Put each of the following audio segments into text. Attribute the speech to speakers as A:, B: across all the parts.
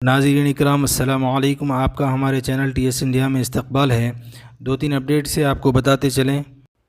A: ناظرین اکرام السلام علیکم، آپ کا ہمارے چینل ٹی ایس انڈیا میں استقبال ہے۔ 2-3 اپڈیٹ سے آپ کو بتاتے چلیں۔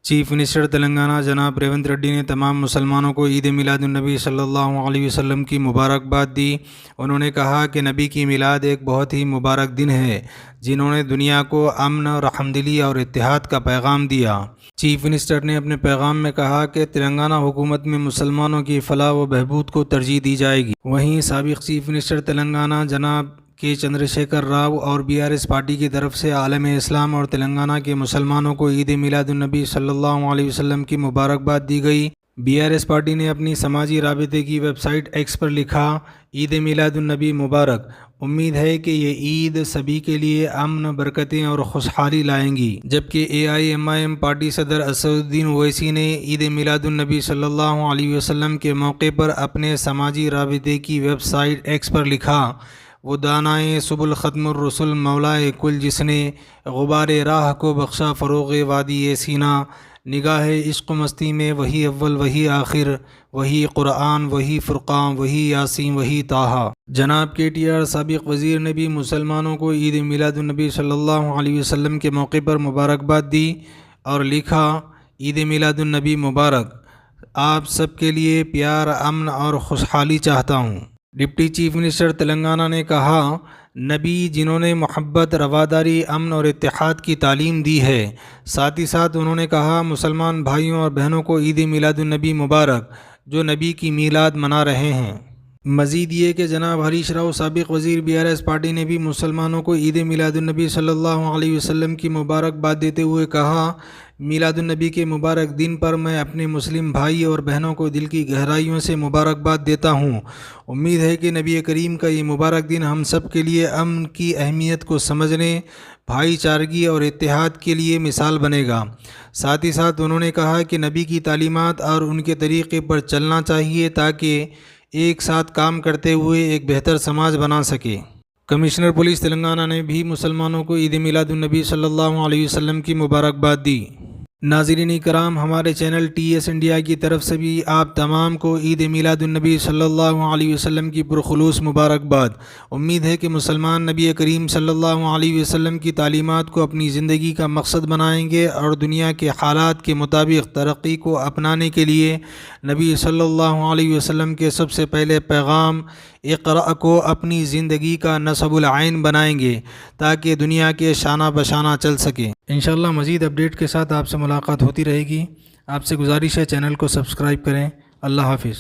A: چیف منسٹر تلنگانہ جناب ریونت ریڈی نے تمام مسلمانوں کو عید میلاد النبی صلی اللہ علیہ وسلم کی مبارکباد دی۔ انہوں نے کہا کہ نبی کی میلاد ایک بہت ہی مبارک دن ہے جنہوں نے دنیا کو امن، رحمدلی اور اتحاد کا پیغام دیا۔ چیف منسٹر نے اپنے پیغام میں کہا کہ تلنگانہ حکومت میں مسلمانوں کی فلاح و بہبود کو ترجیح دی جائے گی۔ وہیں سابق چیف منسٹر تلنگانہ جناب کے چندر شیکھر راؤ اور BRS پارٹی کی طرف سے عالم اسلام اور تلنگانہ کے مسلمانوں کو عید میلاد النبی صلی اللہ علیہ وسلم کی مبارکباد دی گئی۔ BRS پارٹی نے اپنی سماجی رابطے کی ویب سائٹ ایکس پر لکھا، عید میلاد النبی مبارک۔ امید ہے کہ یہ عید سبھی کے لیے امن، برکتیں اور خوشحالی لائیں گی۔ جبکہ AIMIM پارٹی صدر اسدالدین اویسی نے عید میلاد النبی صلی اللہ علیہ وسلم کے موقع پر اپنے سماجی رابطے کی ویب سائٹ ایکس پر لکھا، وہ دانائے سبل ختم الرسل مولائے کل جس نے غبار راہ کو بخشا فروغ وادی سینہ، نگاہ عشق مستی میں وہی اول وہی آخر، وہی قرآن وہی فرقان وہی یاسین وہی طٰہٰ۔ جناب KTR سابق وزیر نے بھی مسلمانوں کو عید میلاد النبی صلی اللہ علیہ وسلم کے موقع پر مبارکباد دی اور لکھا، عید میلاد النبی مبارک، آپ سب کے لیے پیار، امن اور خوشحالی چاہتا ہوں۔ ڈپٹی چیف منسٹر تلنگانہ نے کہا، نبی جنہوں نے محبت، رواداری، امن اور اتحاد کی تعلیم دی ہے۔ ساتھ ہی ساتھ انہوں نے کہا، مسلمان بھائیوں اور بہنوں کو عید میلاد النبی مبارک جو نبی کی میلاد منا رہے ہیں۔ مزید یہ کہ جناب ہریش راؤ سابق وزیر BRS پارٹی نے بھی مسلمانوں کو عید میلاد النبی صلی اللہ علیہ وسلم کی مبارکباد دیتے ہوئے کہا، میلاد النبی کے مبارک دن پر میں اپنے مسلم بھائی اور بہنوں کو دل کی گہرائیوں سے مبارکباد دیتا ہوں۔ امید ہے کہ نبی کریم کا یہ مبارک دن ہم سب کے لیے امن کی اہمیت کو سمجھنے، بھائی چارگی اور اتحاد کے لیے مثال بنے گا۔ ساتھ ہی ساتھ انہوں نے کہا کہ نبی کی تعلیمات اور ان کے طریقے پر چلنا چاہیے تاکہ ایک ساتھ کام کرتے ہوئے ایک بہتر سماج بنا سکے۔ کمشنر پولیس تلنگانہ نے بھی مسلمانوں کو عید میلاد النبی صلی اللہ علیہ وسلم کی مبارکباد دی۔ ناظرین کرام، ہمارے چینل TS انڈیا کی طرف سے بھی آپ تمام کو عید میلاد النبی صلی اللہ علیہ وسلم کی پرخلوص مبارکباد۔ امید ہے کہ مسلمان نبی کریم صلی اللہ علیہ وسلم کی تعلیمات کو اپنی زندگی کا مقصد بنائیں گے اور دنیا کے حالات کے مطابق ترقی کو اپنانے کے لیے نبی صلی اللہ علیہ وسلم کے سب سے پہلے پیغام اقرأ کو اپنی زندگی کا نصب العین بنائیں گے تاکہ دنیا کے شانہ بشانہ چل سکے۔ انشاءاللہ مزید اپڈیٹ کے ساتھ آپ سے ملاقات ہوتی رہے گی۔ آپ سے گزارش ہے چینل کو سبسکرائب کریں۔ اللہ حافظ۔